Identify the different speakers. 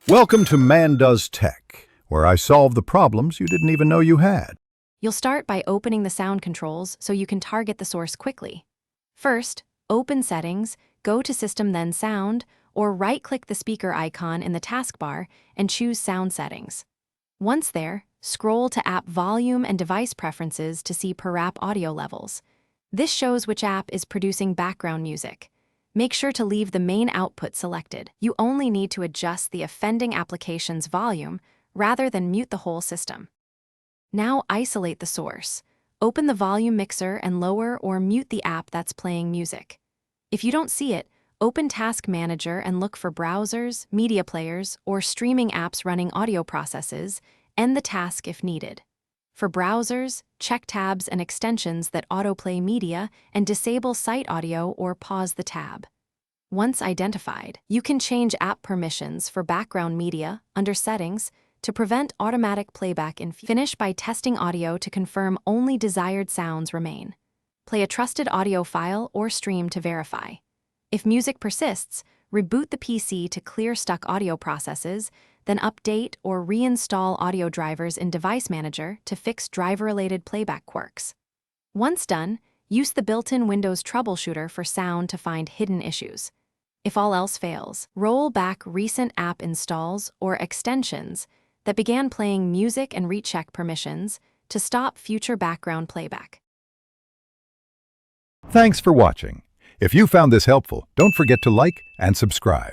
Speaker 1: Welcome to Man Does Tech, where I solve the problems you didn't even know you had.
Speaker 2: You'll start by opening the sound controls so you can target the source quickly. First, open Settings, go to System then Sound, or right-click the speaker icon in the taskbar and choose Sound Settings. Once there, scroll to App Volume and Device Preferences to see per app audio levels. This shows which app is producing background music. Make sure to leave the main output selected. You only need to adjust the offending application's volume rather than mute the whole system. Now isolate the source. Open the volume mixer and lower or mute the app that's playing music. If you don't see it, open Task Manager and look for browsers, media players, or streaming apps running audio processes. End the task if needed. For browsers, check tabs and extensions that autoplay media and disable site audio or pause the tab. Once identified, you can change app permissions for background media under Settings to prevent automatic playback and finish by testing audio to confirm only desired sounds remain. Play a trusted audio file or stream to verify. If music persists, reboot the PC to clear stuck audio processes, then update or reinstall audio drivers in Device Manager to fix driver-related playback quirks. Once done, use the built-in Windows troubleshooter for sound to find hidden issues. If all else fails, roll back recent app installs or extensions that began playing music and recheck permissions to stop future background playback.
Speaker 1: Thanks for watching. If you found this helpful, don't forget to like and subscribe.